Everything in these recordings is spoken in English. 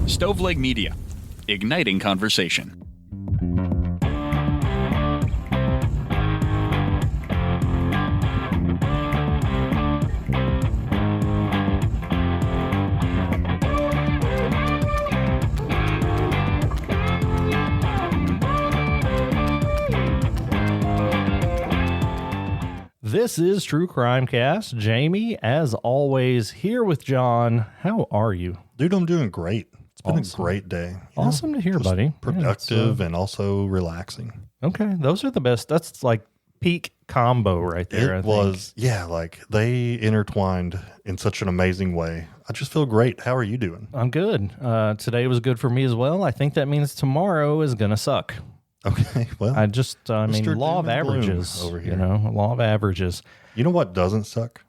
Stoveleg Media, igniting conversation. This is True Crime Cast. Jamie, as always, here with John. How are you? Dude, I'm doing great. It's been a great day. Awesome to hear, buddy. Productive and also relaxing. Okay, those are the best. That's like peak combo right there. It was, yeah, like they intertwined in such an amazing way. I just feel great. How are you doing? I'm good. Today was good for me as well. I think that means tomorrow is going to suck. Okay, well. I mean, law of averages over here. Law of averages. You know what doesn't suck?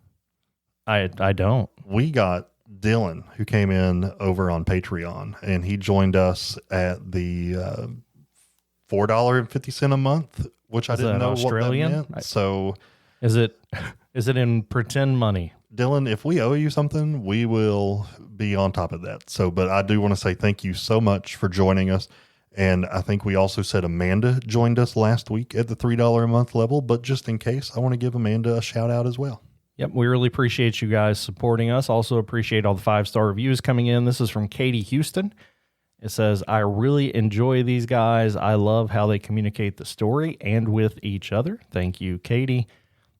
I don't. We got Dylan, who came in over on Patreon, and he joined us at the $4.50 a month, which I didn't know Australian? What that meant. So is it in pretend money? Dylan, if we owe you something, we will be on top of that. So, but I do want to say thank you so much for joining us. And I think we also said Amanda joined us last week at the $3 a month level, but just in case, I want to give Amanda a shout out as well. Yep, we really appreciate you guys supporting us. Also appreciate all the 5-star reviews coming in. This is from Katie Houston. It says, I really enjoy these guys. I love how they communicate the story and with each other. Thank you, Katie.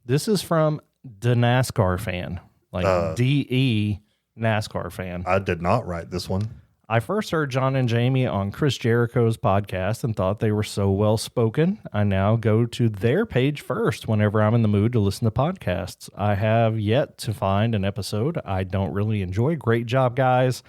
This is from the NASCAR fan, like DE NASCAR fan. I did not write this one. I first heard John and Jamie on Chris Jericho's podcast and thought they were so well spoken. I now go to their page first whenever I'm in the mood to listen to podcasts. I have yet to find an episode I don't really enjoy. Great job, guys.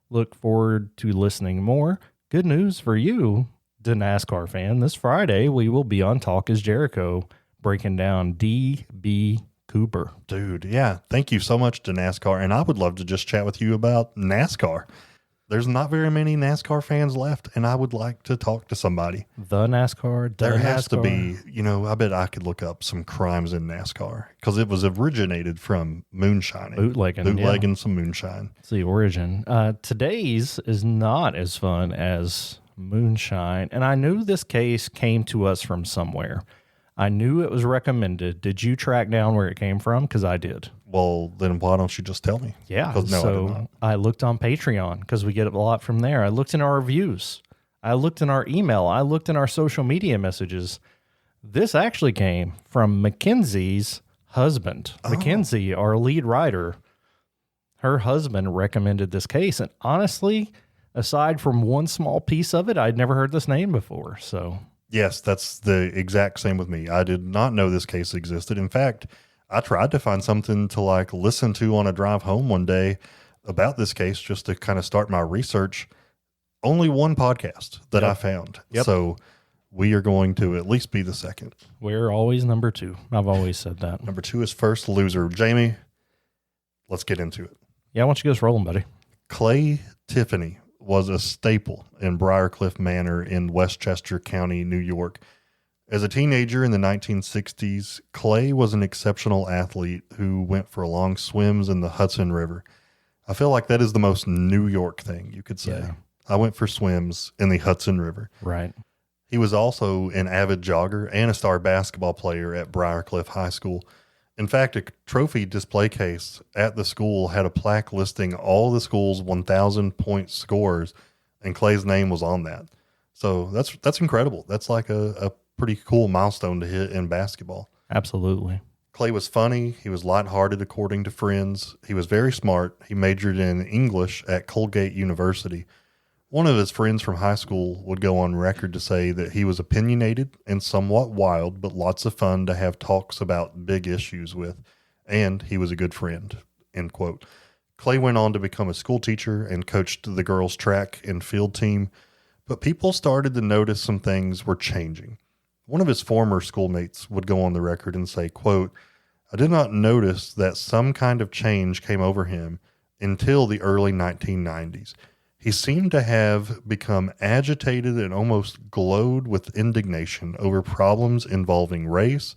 Look forward to listening more. Good news for you, the NASCAR fan. This Friday, we will be on Talk is Jericho breaking down D.B. Cooper. Dude, yeah. Thank you so much to NASCAR. And I would love to just chat with you about NASCAR. There's not very many NASCAR fans left, and I would like to talk to somebody. The NASCAR? There has to be, I bet I could look up some crimes in NASCAR because it was originated from moonshining. Bootlegging some moonshine. It's the origin. Today's is not as fun as moonshine, and I knew this case came to us from somewhere. I knew it was recommended. Did you track down where it came from? Because I did. Well, then why don't you just tell me? Yeah. No, I did not. I looked on Patreon because we get a lot from there. I looked in our reviews. I looked in our email. I looked in our social media messages. This actually came from Mackenzie's husband. Oh. Mackenzie, our lead writer, her husband recommended this case. And honestly, aside from one small piece of it, I'd never heard this name before. So... Yes, that's the exact same with me. I did not know this case existed. In fact, I tried to find something to listen to on a drive home one day about this case just to kind of start my research. Only one podcast that I found. Yep. So we are going to at least be the second. We're always number 2. I've always said that. Number 2 is first loser. Jamie, let's get into it. Yeah, why don't you get us rolling, buddy? Clay Tiffany was a staple in Briarcliff Manor in Westchester County, New York. As a teenager in the 1960s, Clay was an exceptional athlete who went for long swims in the Hudson River. I feel like that is the most New York thing you could say. Yeah. I went for swims in the Hudson River. Right. He was also an avid jogger and a star basketball player at Briarcliff High School. In fact, a trophy display case at the school had a plaque listing all the school's 1,000-point scores, and Clay's name was on that. So that's incredible. That's like a pretty cool milestone to hit in basketball. Absolutely. Clay was funny. He was lighthearted, according to friends. He was very smart. He majored in English at Colgate University. One of his friends from high school would go on record to say that he was opinionated and somewhat wild, but lots of fun to have talks about big issues with, and he was a good friend, end quote. Clay went on to become a school teacher and coached the girls' track and field team, but people started to notice some things were changing. One of his former schoolmates would go on the record and say, quote, I did not notice that some kind of change came over him until the early 1990s. He seemed to have become agitated and almost glowed with indignation over problems involving race,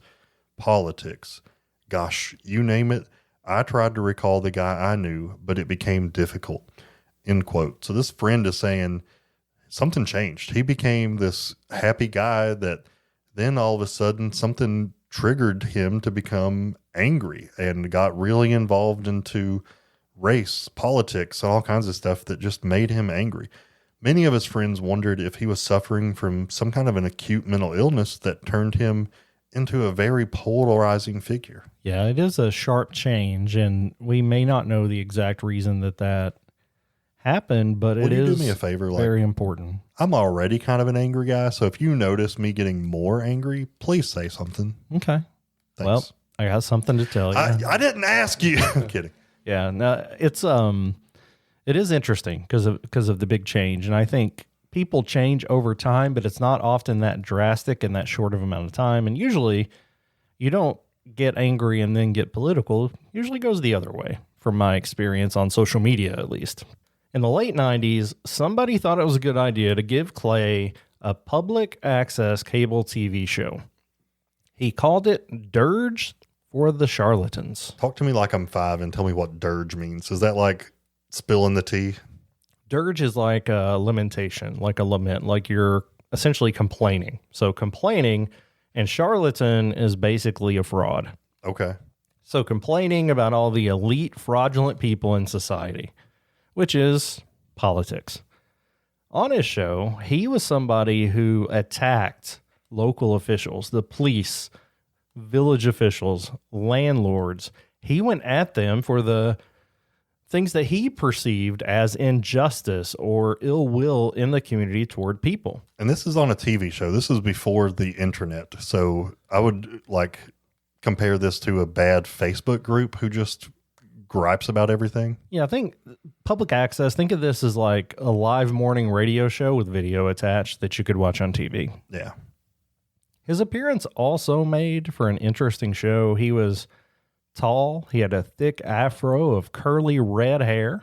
politics. Gosh, you name it. I tried to recall the guy I knew, but it became difficult. end quote. So this friend is saying something changed. He became this happy guy that then all of a sudden something triggered him to become angry and got really involved into race, politics, and all kinds of stuff that just made him angry. Many of his friends wondered if he was suffering from some kind of an acute mental illness that turned him into a very polarizing figure. Yeah, it is a sharp change, and we may not know the exact reason that happened, but it is do me a favor? Very important. I'm already kind of an angry guy, so if you notice me getting more angry, please say something. Okay. Thanks. Well, I got something to tell you. I didn't ask you. I'm kidding. Yeah, no, it is interesting because of the big change, and I think people change over time, but it's not often that drastic in that short of amount of time. And usually, you don't get angry and then get political. It usually goes the other way, from my experience on social media, at least. In the late 90s, somebody thought it was a good idea to give Clay a public access cable TV show. He called it Dirge for the Charlatans. Talk to me like I'm 5 and tell me what dirge means. Is that like spilling the tea? Dirge is like a lamentation, like a lament, like you're essentially complaining. So complaining, and charlatan is basically a fraud. Okay. So complaining about all the elite, fraudulent people in society, which is politics. On his show, he was somebody who attacked local officials, the police, village officials, landlords. He went at them for the things that he perceived as injustice or ill will in the community toward people. And this is on a TV show. This is before the internet. So I would like compare this to a bad Facebook group who just gripes about everything. Yeah, I think public access, think of this as like a live morning radio show with video attached that you could watch on TV. Yeah. His appearance also made for an interesting show. He was tall. He had a thick afro of curly red hair.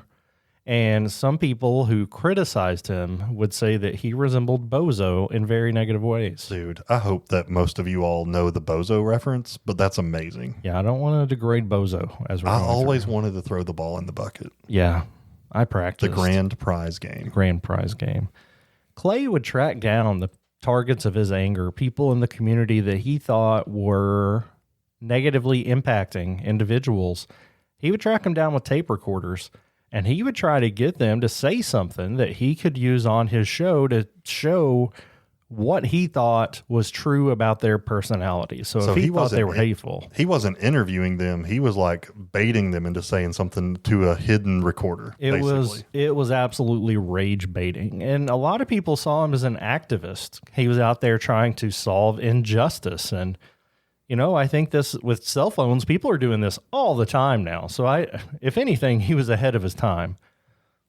And some people who criticized him would say that he resembled Bozo in very negative ways. Dude, I hope that most of you all know the Bozo reference, but that's amazing. Yeah, I don't want to degrade Bozo. I always wanted to throw the ball in the bucket. Yeah, I practiced. The grand prize game. Grand prize game. Clay would track down the targets of his anger, people in the community that he thought were negatively impacting individuals. He would track them down with tape recorders, and he would try to get them to say something that he could use on his show to show what he thought was true about their personality. So if he thought they were hateful, he wasn't interviewing them. He was like baiting them into saying something to a hidden recorder. It was absolutely rage baiting. And a lot of people saw him as an activist. He was out there trying to solve injustice. And, you know, I think this with cell phones, people are doing this all the time now. So if anything, he was ahead of his time.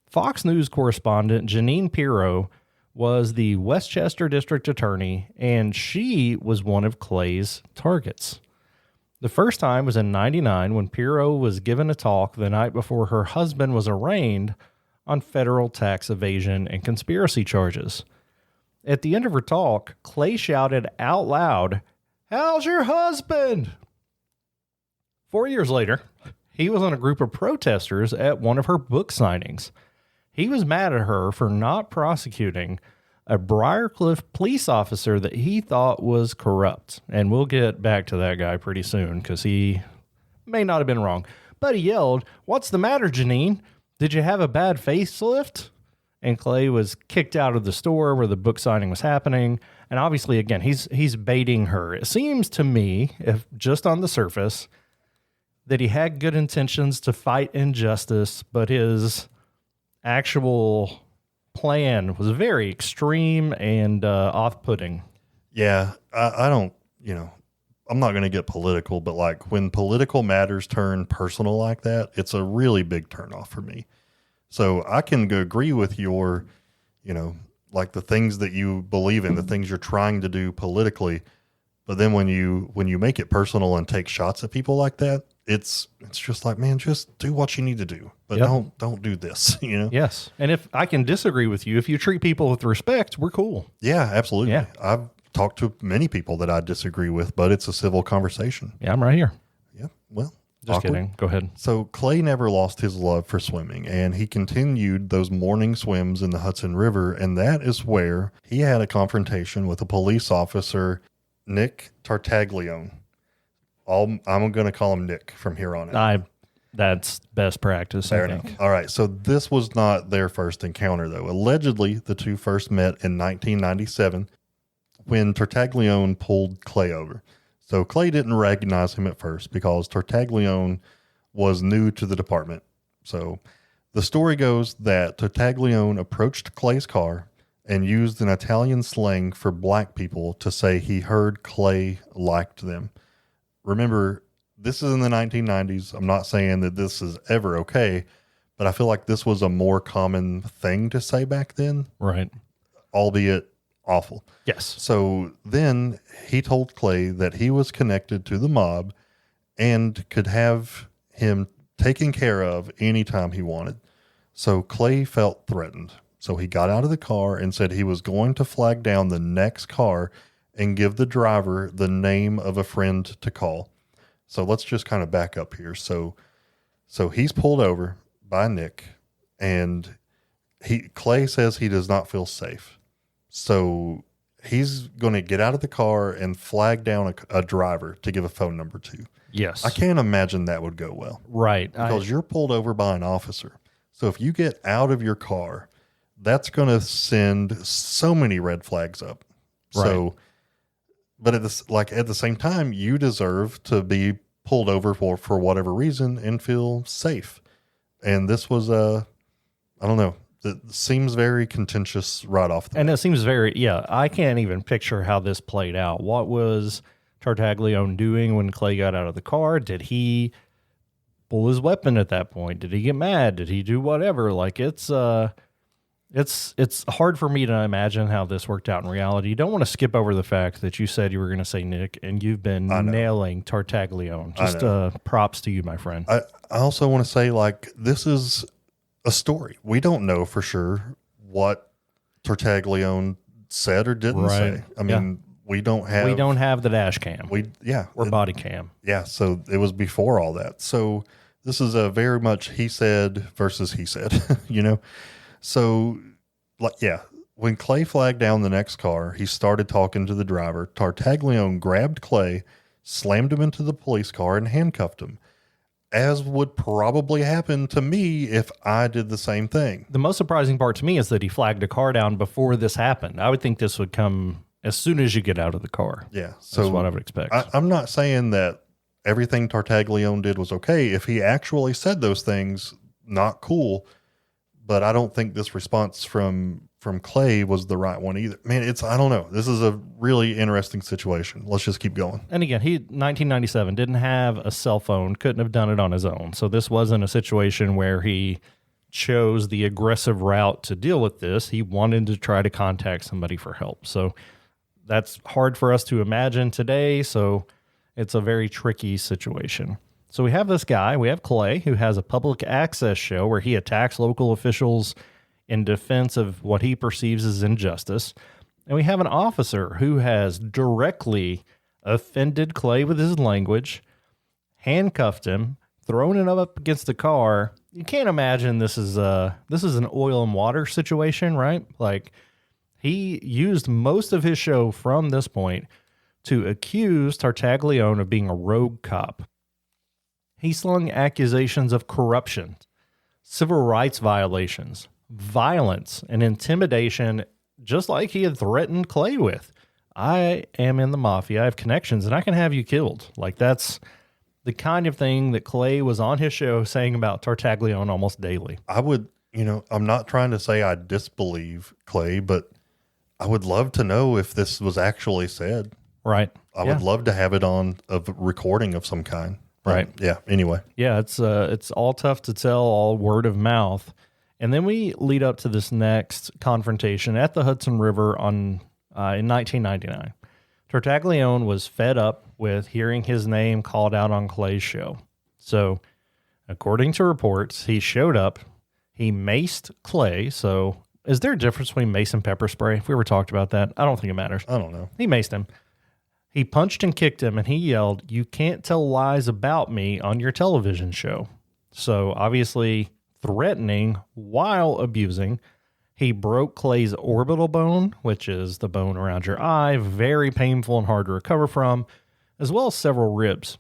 Fox News correspondent Jeanine Pirro was the Westchester district attorney, and she was one of Clay's targets. The first time was in 99 when Pirro was given a talk the night before her husband was arraigned on federal tax evasion and conspiracy charges. At the end of her talk, Clay shouted out loud, "How's your husband?" 4 years later, he was on a group of protesters at one of her book signings. He was mad at her for not prosecuting a Briarcliff police officer that he thought was corrupt. And we'll get back to that guy pretty soon because he may not have been wrong. But he yelled, "What's the matter, Jeanine? Did you have a bad facelift?" And Clay was kicked out of the store where the book signing was happening. And obviously, again, he's baiting her. It seems to me, if just on the surface, that he had good intentions to fight injustice, but his actual plan was very extreme and off-putting. Yeah, I don't, I'm not going to get political, but like when political matters turn personal like that, it's a really big turnoff for me. So I can agree with your, like the things that you believe in, the things you're trying to do politically. But then when you make it personal and take shots at people like that, it's just like, man, just do what you need to do, but don't do this, Yes. And if I can disagree with you, if you treat people with respect, we're cool. Yeah, absolutely. Yeah. I've talked to many people that I disagree with, but it's a civil conversation. Yeah, I'm right here. Yeah. Well, Just kidding. Go ahead. So Clay never lost his love for swimming, and he continued those morning swims in the Hudson River, and that is where he had a confrontation with a police officer, Nick Tartaglione. I'm going to call him Nick from here on out. That's best practice, I think. All right, so this was not their first encounter, though. Allegedly, the two first met in 1997 when Tartaglione pulled Clay over. So Clay didn't recognize him at first because Tartaglione was new to the department. So the story goes that Tartaglione approached Clay's car and used an Italian slang for black people to say he heard Clay liked them. Remember, this is in the 1990s. I'm not saying that this is ever okay, but I feel like this was a more common thing to say back then. Right. Albeit awful. Yes. So then he told Clay that he was connected to the mob and could have him taken care of anytime he wanted. So Clay felt threatened. So he got out of the car and said he was going to flag down the next car and give the driver the name of a friend to call. So let's just kind of back up here. So he's pulled over by Nick, and Clay says he does not feel safe. So he's going to get out of the car and flag down a driver to give a phone number to. Yes. I can't imagine that would go well. Right. Because you're pulled over by an officer. So if you get out of your car, that's going to send so many red flags up. Right. So, but at the same time, you deserve to be pulled over for whatever reason and feel safe. And this was I don't know. It seems very contentious right off the bat. And it seems I can't even picture how this played out. What was Tartaglione doing when Clay got out of the car? Did he pull his weapon at that point? Did he get mad? Did he do whatever? Like it's hard for me to imagine how this worked out in reality. You don't want to skip over the fact that you said you were going to say Nick, and you've been nailing Tartaglione. Just props to you, my friend. I also want to say, like, this is a story. We don't know for sure what Tartaglione said or didn't say. I mean, we don't have the dash cam. Or body cam. Yeah. So it was before all that. So this is a very much he said versus he said, you know? So when Clay flagged down the next car, he started talking to the driver. Tartaglione grabbed Clay, slammed him into the police car, and handcuffed him, as would probably happen to me if I did the same thing. The most surprising part to me is that he flagged a car down before this happened. I would think this would come as soon as you get out of the car. Yeah. So that's what I would expect. I'm not saying that everything Tartaglione did was okay. If he actually said those things, not cool. But I don't think this response from Clay was the right one either. Man, I don't know. This is a really interesting situation. Let's just keep going. And again, 1997 didn't have a cell phone, couldn't have done it on his own. So this wasn't a situation where he chose the aggressive route to deal with this. He wanted to try to contact somebody for help. So that's hard for us to imagine today. So it's a very tricky situation. So we have this guy, we have Clay, who has a public access show where he attacks local officials in defense of what he perceives as injustice. And we have an officer who has directly offended Clay with his language, handcuffed him, thrown him up against the car. You can't imagine this is an oil and water situation, right? Like, he used most of his show from this point to accuse Tartaglione of being a rogue cop. He slung accusations of corruption, civil rights violations, violence, and intimidation, just like he had threatened Clay with. I am in the mafia. I have connections, and I can have you killed. Like, that's the kind of thing that Clay was on his show saying about Tartaglione almost daily. I would, I'm not trying to say I disbelieve Clay, but I would love to know if this was actually said. Right. I would love to have it on a recording of some kind. Right. Yeah. Anyway. Yeah. It's all tough to tell, all word of mouth. And then we lead up to this next confrontation at the Hudson River in 1999. Tartaglione was fed up with hearing his name called out on Clay's show. So, according to reports, he showed up, he maced Clay. So, is there a difference between mace and pepper spray? If we ever talked about that, I don't think it matters. I don't know. He maced him. He punched and kicked him, and he yelled, "You can't tell lies about me on your television show." So obviously threatening while abusing. He broke Clay's orbital bone, which is the bone around your eye, very painful and hard to recover from, as well as several ribs.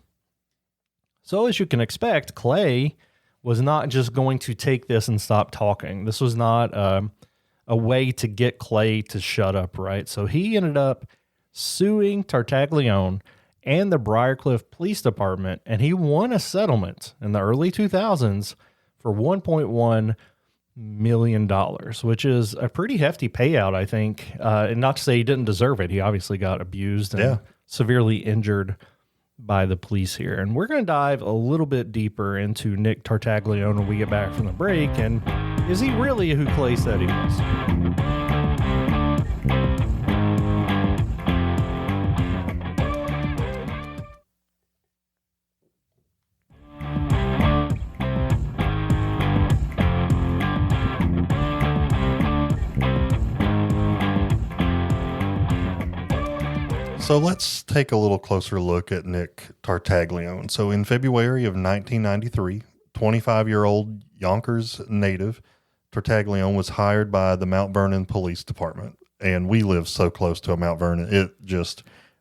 So as you can expect, Clay was not just going to take this and stop talking. This was not a way to get Clay to shut up, right? So he ended up suing Tartaglione and the Briarcliff Police Department, and he won a settlement in the early 2000s for $1.1 million, which is a pretty hefty payout, I think. And not to say he didn't deserve it. He obviously got abused and severely injured by the police here. And we're going to dive a little bit deeper into Nick Tartaglione when we get back from the break. And is he really who Clay said he was? So let's take a little closer look at Nick Tartaglione. So in February of 1993, 25-year-old Yonkers native Tartaglione was hired by the Mount Vernon Police Department. And we live so close to a Mount Vernon.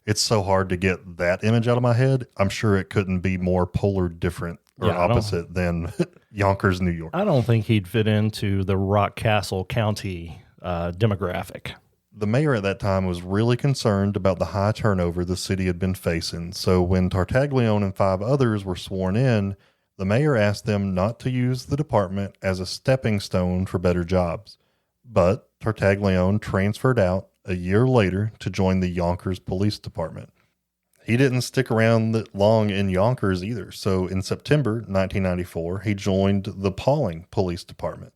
It's so hard to get that image out of my head. I'm sure it couldn't be more polar different or opposite than Yonkers, New York. I don't think he'd fit into the Rockcastle County demographic. The mayor at that time was really concerned about the high turnover the city had been facing. So when Tartaglione and 5 others were sworn in, the mayor asked them not to use the department as a stepping stone for better jobs. But Tartaglione transferred out a year later to join the Yonkers Police Department. He didn't stick around that long in Yonkers either. So in September 1994, he joined the Pauling Police Department.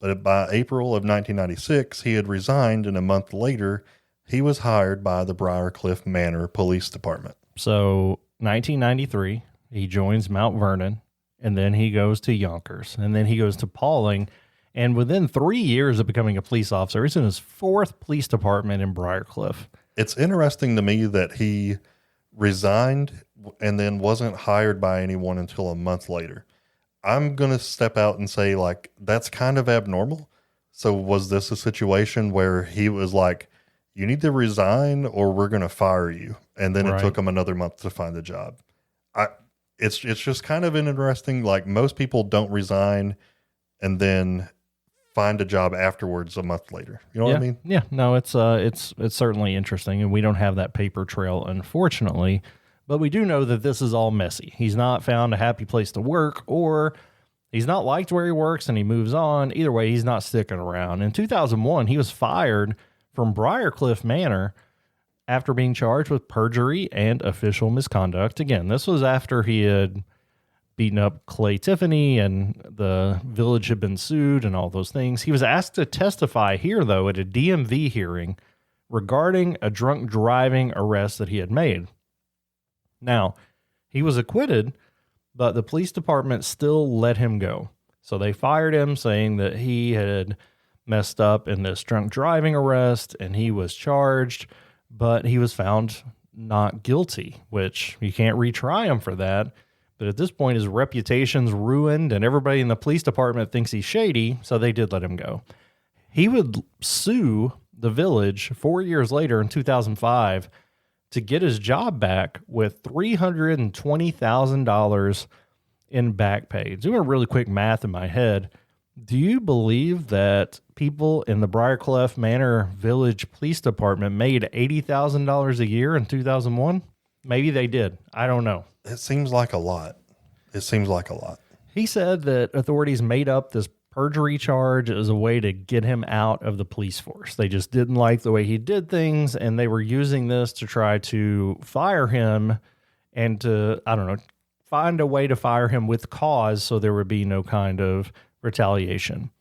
But by April of 1996, he had resigned, and a month later, he was hired by the Briarcliff Manor Police Department. So 1993, he joins Mount Vernon, and then he goes to Yonkers, and then he goes to Pauling. And within 3 years of becoming a police officer, he's in his 4th police department in Briarcliff. It's interesting to me that he resigned and then wasn't hired by anyone until a month later. I'm going to step out and say, like, that's kind of abnormal. So was this a situation where he was like, you need to resign or we're going to fire you? And then it took him another month to find a job. It's just kind of interesting. Like, most people don't resign and then find a job afterwards a month later. You know what I mean? Yeah, no, it's certainly interesting. And we don't have that paper trail, unfortunately. But we do know that this is all messy. He's not found a happy place to work, or he's not liked where he works and he moves on. Either way, he's not sticking around. In 2001, he was fired from Briarcliff Manor after being charged with perjury and official misconduct. Again, this was after he had beaten up Clay Tiffany and the village had been sued and all those things. He was asked to testify here, though, at a DMV hearing regarding a drunk driving arrest that he had made. Now, he was acquitted, but the police department still let him go. So they fired him, saying that he had messed up in this drunk driving arrest and he was charged, but he was found not guilty, which you can't retry him for that. But at this point, his reputation's ruined and everybody in the police department thinks he's shady, so they did let him go. He would sue the village 4 years later in 2005 to get his job back with $320,000 in back pay. Doing a really quick math in my head, do you believe that people in the Briarcliff Manor Village Police Department made $80,000 a year in 2001? Maybe they did. I don't know. It seems like a lot. He said that authorities made up this perjury charge as a way to get him out of the police force. They just didn't like the way he did things, and they were using this to try to fire him and to, find a way to fire him with cause so there would be no kind of retaliation.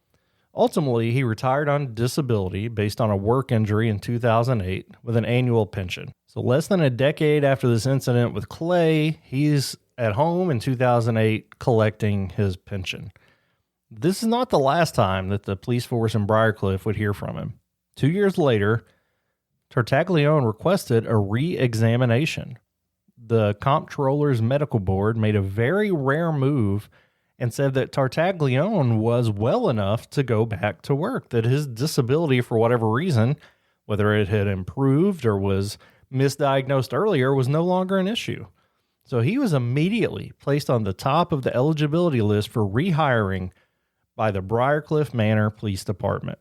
Ultimately, he retired on disability based on a work injury in 2008 with an annual pension. So less than a decade after this incident with Clay, he's at home in 2008 collecting his pension. This is not the last time that the police force in Briarcliff would hear from him. 2 years later, Tartaglione requested a re-examination. The comptroller's medical board made a very rare move and said that Tartaglione was well enough to go back to work, that his disability, for whatever reason, whether it had improved or was misdiagnosed earlier, was no longer an issue. So he was immediately placed on the top of the eligibility list for rehiring by the Briarcliff Manor Police Department.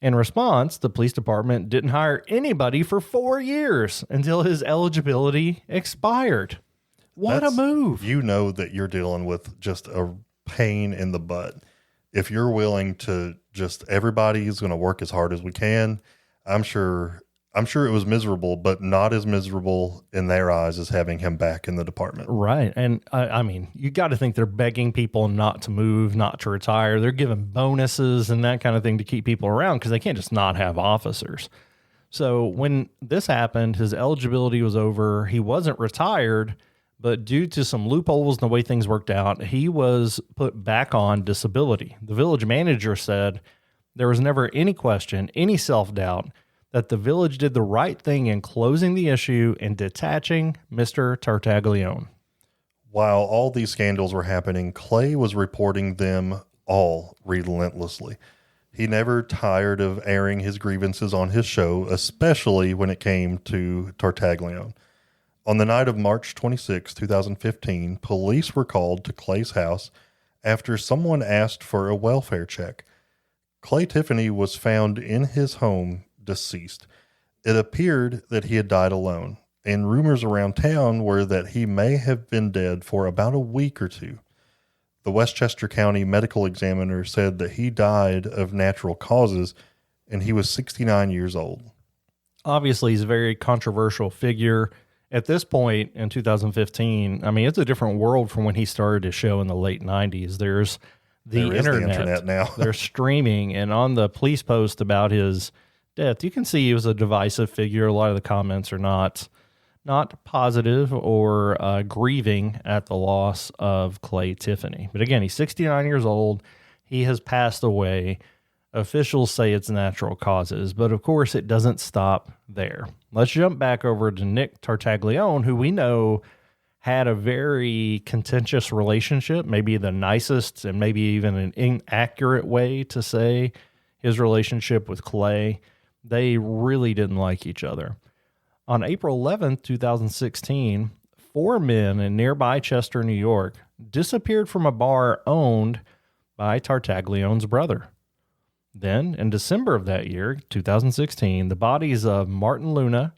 In response, the police department didn't hire anybody for 4 years until his eligibility expired. What a move. You know that you're dealing with just a pain in the butt. If you're willing to everybody is going to work as hard as we can. I'm sure it was miserable, but not as miserable in their eyes as having him back in the department. Right. And I mean, you got to think they're begging people not to move, not to retire. They're giving bonuses and that kind of thing to keep people around because they can't just not have officers. So when this happened, his eligibility was over. He wasn't retired, but due to some loopholes and the way things worked out, he was put back on disability. The village manager said there was never any question, any self-doubt that the village did the right thing in closing the issue and detaching Mr. Tartaglione. While all these scandals were happening, Clay was reporting them all relentlessly. He never tired of airing his grievances on his show, especially when it came to Tartaglione. On the night of March 26, 2015, police were called to Clay's house after someone asked for a welfare check. Clay Tiffany was found in his home deceased. It appeared that he had died alone, and rumors around town were that he may have been dead for about a week or two. The Westchester County medical examiner said that he died of natural causes, and he was 69 years old. Obviously, he's a very controversial figure. At this point in 2015, I mean, it's a different world from when he started his show in the late 90s. There's the internet now. There's streaming, and on the police post about his death, you can see he was a divisive figure. A lot of the comments are not positive or grieving at the loss of Clay Tiffany. But again, he's 69 years old. He has passed away. Officials say it's natural causes, but of course it doesn't stop there. Let's jump back over to Nick Tartaglione, who we know had a very contentious relationship, maybe the nicest and maybe even an inaccurate way to say his relationship with Clay. They really didn't like each other. On April 11th, 2016, 4 men in nearby Chester, New York, disappeared from a bar owned by Tartaglione's brother. Then, in December of that year, 2016, the bodies of Martin Luna,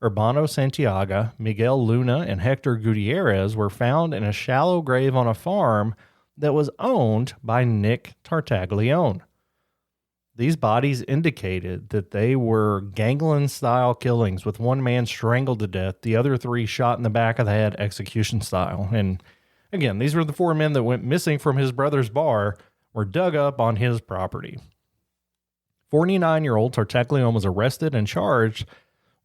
Urbano Santiago, Miguel Luna, and Hector Gutierrez were found in a shallow grave on a farm that was owned by Nick Tartaglione. These bodies indicated that they were gangland-style killings, with one man strangled to death, the other 3 shot in the back of the head, execution-style. And again, these were the 4 men that went missing from his brother's bar, were dug up on his property. 49-year-old Tartaglione was arrested and charged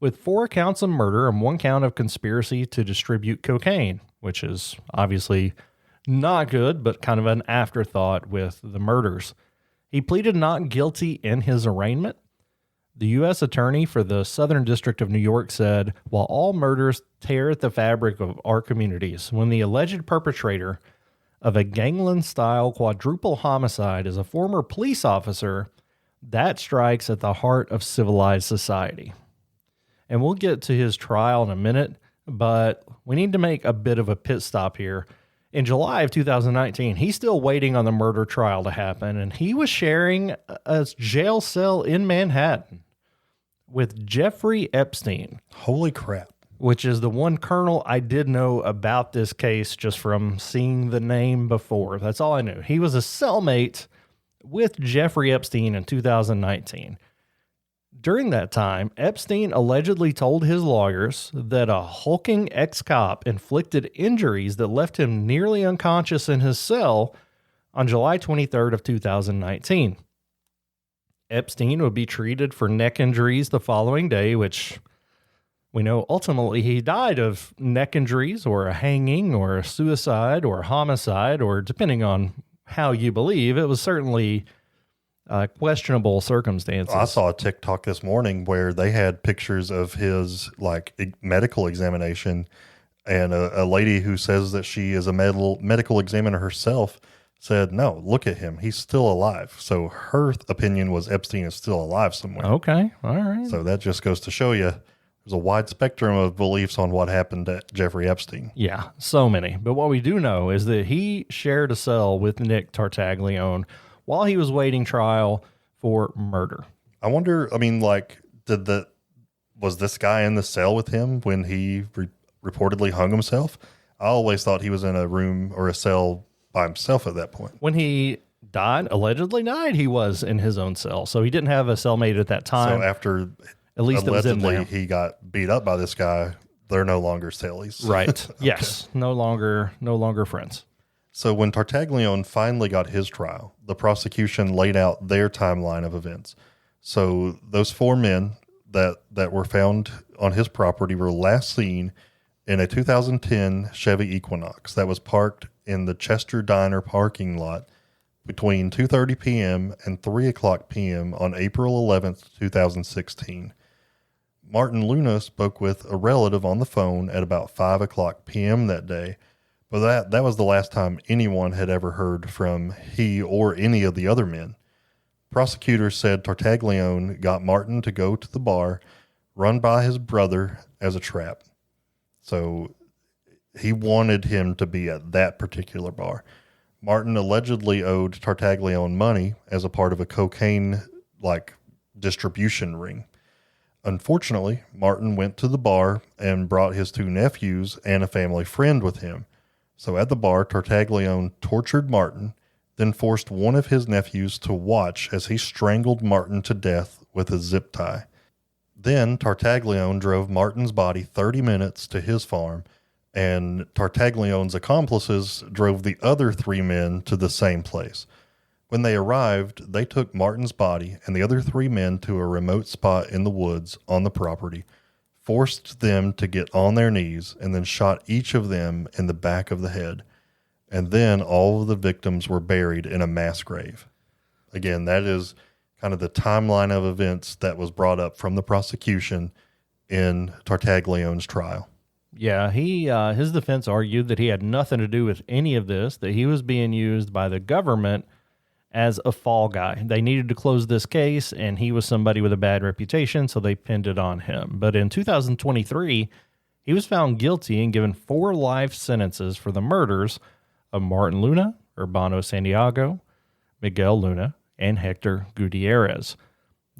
with 4 counts of murder and 1 count of conspiracy to distribute cocaine, which is obviously not good, but kind of an afterthought with the murders. He pleaded not guilty in his arraignment. The U.S. Attorney for the Southern District of New York said, while all murders tear at the fabric of our communities, when the alleged perpetrator of a gangland-style quadruple homicide is a former police officer, that strikes at the heart of civilized society. And we'll get to his trial in a minute, but we need to make a bit of a pit stop here. In July of 2019, he's still waiting on the murder trial to happen, and he was sharing a jail cell in Manhattan with Jeffrey Epstein. Holy crap. Which is the one colonel I did know about this case just from seeing the name before. That's all I knew. He was a cellmate with Jeffrey Epstein in 2019. During that time, Epstein allegedly told his lawyers that a hulking ex-cop inflicted injuries that left him nearly unconscious in his cell on July 23rd of 2019. Epstein would be treated for neck injuries the following day, which we know ultimately he died of neck injuries or a hanging or a suicide or a homicide, or depending on how you believe, it was certainly questionable circumstances. I saw a TikTok this morning where they had pictures of his medical examination, and a lady who says that she is a medical examiner herself said, no, look at him. He's still alive. So her opinion was Epstein is still alive somewhere. Okay. All right. So that just goes to show you there's a wide spectrum of beliefs on what happened to Jeffrey Epstein. Yeah, so many. But what we do know is that he shared a cell with Nick Tartaglione while he was waiting trial for murder. I wonder, was this guy in the cell with him when he reportedly hung himself? I always thought he was in a room or a cell by himself at that point. When he allegedly died, he was in his own cell. So he didn't have a cellmate at that time. So after at least allegedly he got beat up by this guy, they're no longer cellies. Right. Okay. Yes. No longer friends. So when Tartaglione finally got his trial, the prosecution laid out their timeline of events. So those 4 men that were found on his property were last seen in a 2010 Chevy Equinox that was parked in the Chester Diner parking lot between 2:30 p.m. and 3 o'clock p.m. on April 11th, 2016. Martin Luna spoke with a relative on the phone at about 5 o'clock p.m. that day, but that was the last time anyone had ever heard from he or any of the other men. Prosecutors said Tartaglione got Martin to go to the bar run by his brother as a trap. So he wanted him to be at that particular bar. Martin allegedly owed Tartaglione money as a part of a cocaine distribution ring. Unfortunately, Martin went to the bar and brought his 2 nephews and a family friend with him. So at the bar, Tartaglione tortured Martin, then forced one of his nephews to watch as he strangled Martin to death with a zip tie. Then Tartaglione drove Martin's body 30 minutes to his farm, and Tartaglione's accomplices drove the other 3 men to the same place. When they arrived, they took Martin's body and the other 3 men to a remote spot in the woods on the property, forced them to get on their knees, and then shot each of them in the back of the head. And then all of the victims were buried in a mass grave. Again, that is kind of the timeline of events that was brought up from the prosecution in Tartaglione's trial. Yeah, his defense argued that he had nothing to do with any of this, that he was being used by the government as a fall guy. They needed to close this case, and he was somebody with a bad reputation, so they pinned it on him. But in 2023, he was found guilty and given 4 life sentences for the murders of Martin Luna, Urbano Santiago, Miguel Luna, and Hector Gutierrez.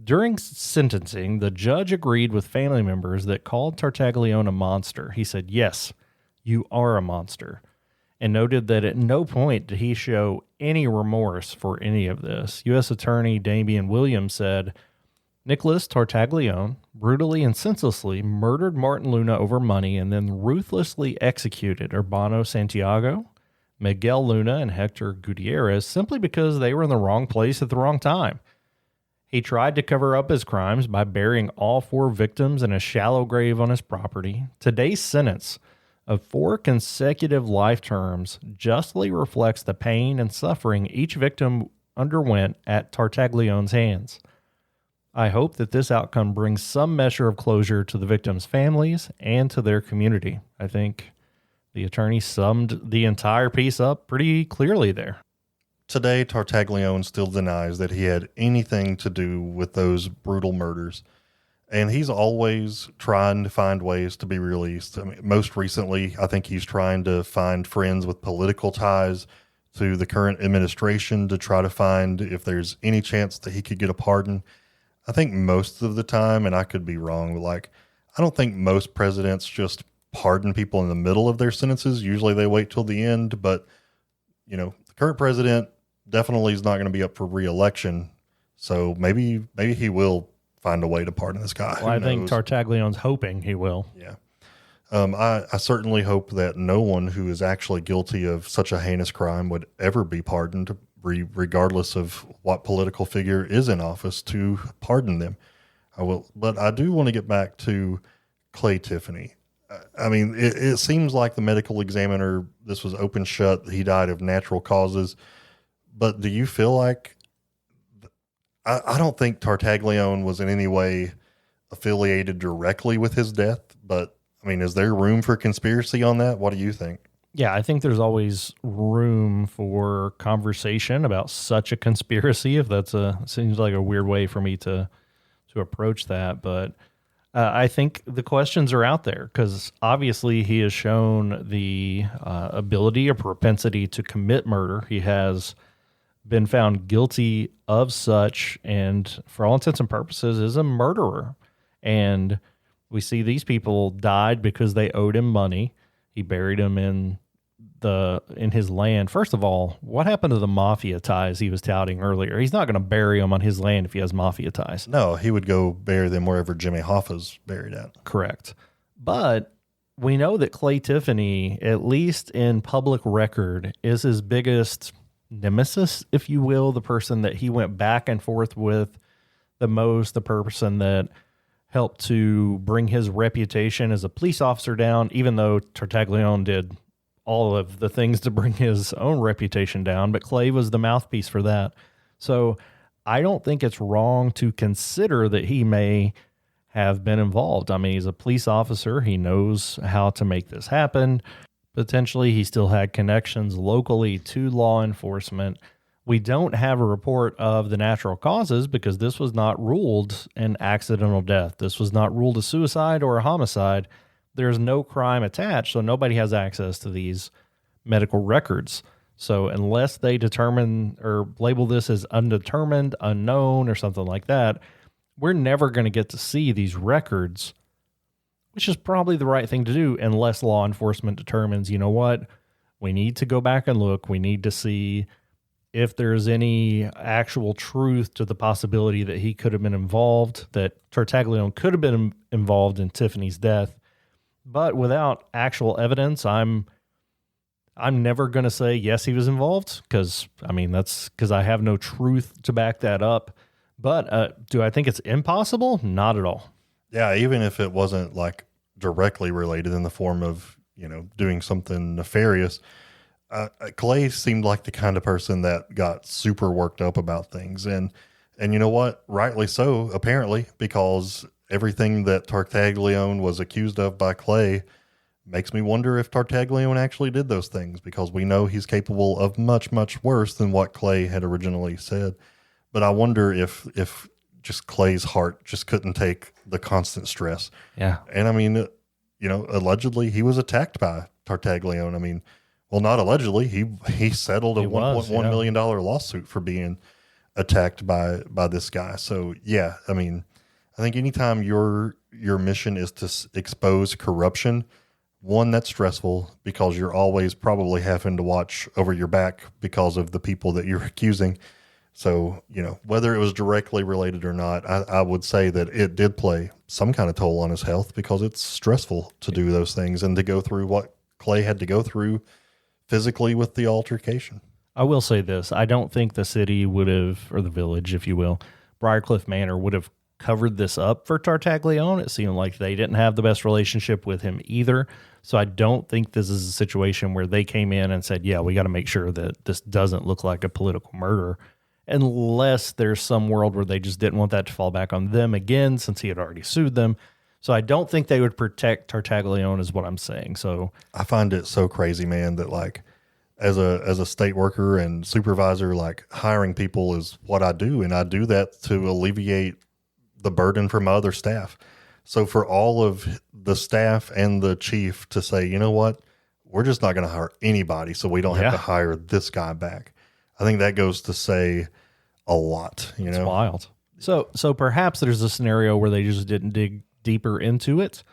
During sentencing, the judge agreed with family members that called Tartaglione a monster. He said, "Yes, you are a monster," and noted that at no point did he show any remorse for any of this. U.S. Attorney Damian Williams said, Nicholas Tartaglione brutally and senselessly murdered Martin Luna over money and then ruthlessly executed Urbano Santiago, Miguel Luna, and Hector Gutierrez simply because they were in the wrong place at the wrong time. He tried to cover up his crimes by burying all 4 victims in a shallow grave on his property. Today's sentence of 4 consecutive life terms justly reflects the pain and suffering each victim underwent at Tartaglione's hands. I hope that this outcome brings some measure of closure to the victims' families and to their community. I think the attorney summed the entire piece up pretty clearly there. Today, Tartaglione still denies that he had anything to do with those brutal murders, and he's always trying to find ways to be released. I mean, most recently, I think he's trying to find friends with political ties to the current administration to try to find if there's any chance that he could get a pardon. I think most of the time, and I could be wrong, but I don't think most presidents just pardon people in the middle of their sentences. Usually they wait till the end, but the current president definitely is not going to be up for re-election. So maybe he will find a way to pardon this guy. Well, I think Tartaglione's hoping he will. Yeah. I certainly hope that no one who is actually guilty of such a heinous crime would ever be pardoned, regardless of what political figure is in office to pardon them. But I do want to get back to Clay Tiffany. I mean, it seems like the medical examiner, this was open shut. He died of natural causes. But do you feel like I don't think Tartaglione was in any way affiliated directly with his death, but I mean, is there room for conspiracy on that? What do you think? Yeah, I think there's always room for conversation about such a conspiracy. If seems like a weird way for me to approach that, but I think the questions are out there because obviously he has shown the ability or propensity to commit murder. He has been found guilty of such, and for all intents and purposes, is a murderer. And we see these people died because they owed him money. He buried him in his land. First of all, what happened to the mafia ties he was touting earlier? He's not going to bury them on his land if he has mafia ties. No, he would go bury them wherever Jimmy Hoffa's buried at. Correct. But we know that Clay Tiffany, at least in public record, is his biggest nemesis, if you will, the person that he went back and forth with the most, the person that helped to bring his reputation as a police officer down, even though Tartaglione did all of the things to bring his own reputation down, but Clay was the mouthpiece for that. So I don't think it's wrong to consider that he may have been involved. I mean, he's a police officer. He knows how to make this happen. Potentially, he still had connections locally to law enforcement. We don't have a report of the natural causes because this was not ruled an accidental death. This was not ruled a suicide or a homicide. There's no crime attached, so nobody has access to these medical records. So unless they determine or label this as undetermined, unknown, or something like that, we're never going to get to see these records, which is probably the right thing to do unless law enforcement determines, you know what, we need to go back and look. We need to see if there's any actual truth to the possibility that he could have been involved, that Tartaglione could have been involved in Tiffany's death. But without actual evidence, I'm never going to say, yes, he was involved, because, I mean, that's because I have no truth to back that up. But do I think it's impossible? Not at all. Yeah, even if it wasn't like directly related in the form of, doing something nefarious, Clay seemed like the kind of person that got super worked up about things. And you know what? Rightly so, apparently, because everything that Tartaglione was accused of by Clay makes me wonder if Tartaglione actually did those things, because we know he's capable of much, much worse than what Clay had originally said. But I wonder if just Clay's heart just couldn't take the constant stress. Yeah. And I mean, allegedly he was attacked by Tartaglione. I mean, well, not allegedly, he settled a $1.1 million lawsuit for being attacked by this guy. So yeah, I mean, I think anytime your mission is to expose corruption, one, that's stressful because you're always probably having to watch over your back because of the people that you're accusing. So, whether it was directly related or not, I would say that it did play some kind of toll on his health, because it's stressful to do those things and to go through what Clay had to go through physically with the altercation. I will say this. I don't think the city would have, or the village, if you will, Briarcliff Manor would have covered this up for Tartaglione. It seemed like they didn't have the best relationship with him either. So I don't think this is a situation where they came in and said, yeah, we got to make sure that this doesn't look like a political murder, unless there's some world where they just didn't want that to fall back on them again, since he had already sued them. So I don't think they would protect Tartaglione, is what I'm saying. So I find it so crazy, man, that like as a state worker and supervisor, like hiring people is what I do. And I do that to alleviate the burden from other staff. So for all of the staff and the chief to say, you know what, we're just not going to hire anybody, so we don't have to hire this guy back, I think that goes to say a lot. It's wild. So perhaps there's a scenario where they just didn't dig deeper into it,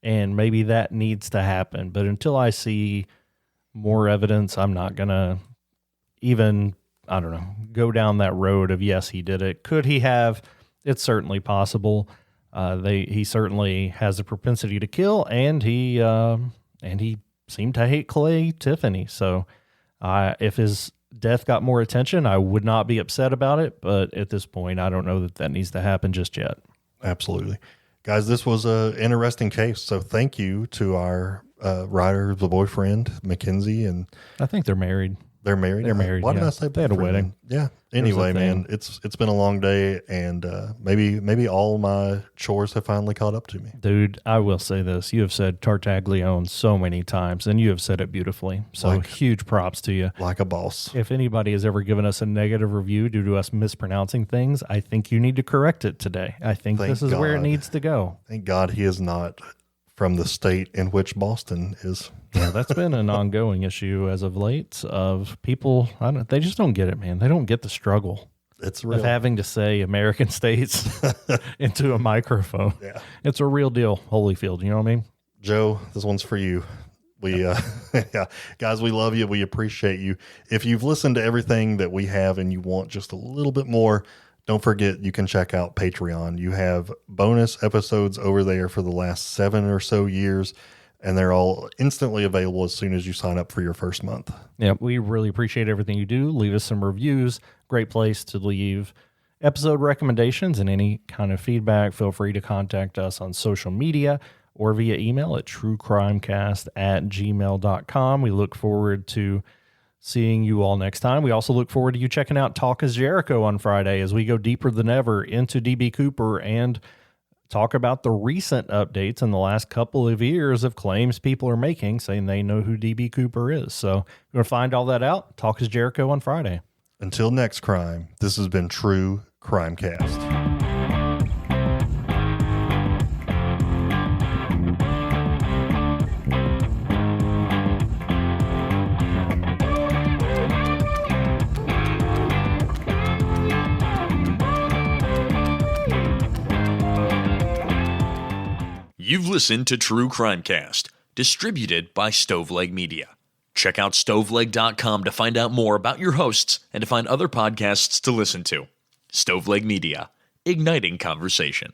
and maybe that needs to happen. But until I see more evidence, I'm not going to even, go down that road of, yes, he did it. Could he have? It's certainly possible. He certainly has a propensity to kill, and he seemed to hate Clay Tiffany. So if his death got more attention, I would not be upset about it. But at this point, I don't know that needs to happen just yet. Absolutely. Guys, this was an interesting case. So thank you to our writer, the boyfriend, Mackenzie. And I think they're married. They're married. They're married. Why did yeah. I say they had a boyfriend? wedding? Yeah. Anyway, man, it's been a long day, and maybe all my chores have finally caught up to me. Dude, I will say this. You have said Tartaglione so many times, and you have said it beautifully. So huge props to you. Like a boss. If anybody has ever given us a negative review due to us mispronouncing things, I think you need to correct it today. I think this is where it needs to go. Thank God he is not from the state in which Boston is. Yeah, that's been an ongoing issue as of late of people. They just don't get it, man. They don't get the struggle. It's real. Of having to say American states into a microphone. Yeah. It's a real deal, Holyfield. You know what I mean? Joe, this one's for you. We, yeah, guys, we love you. We appreciate you. If you've listened to everything that we have and you want just a little bit more, don't forget you can check out Patreon. You have bonus episodes over there for the last 7 or so years, and they're all instantly available as soon as you sign up for your first month. Yeah, we really appreciate everything you do. Leave us some reviews. Great place to leave episode recommendations and any kind of feedback. Feel free to contact us on social media or via email at truecrimecast@gmail.com. We look forward to seeing you all next time. We also look forward to you checking out Talk is Jericho on Friday as we go deeper than ever into DB Cooper and talk about the recent updates in the last couple of years of claims people are making saying they know who DB Cooper is. So we're going to find all that out. Talk is Jericho on Friday. Until next crime, this has been True Crimecast. You've listened to True Crimecast, distributed by Stoveleg Media. Check out stoveleg.com to find out more about your hosts and to find other podcasts to listen to. Stoveleg Media, igniting conversation.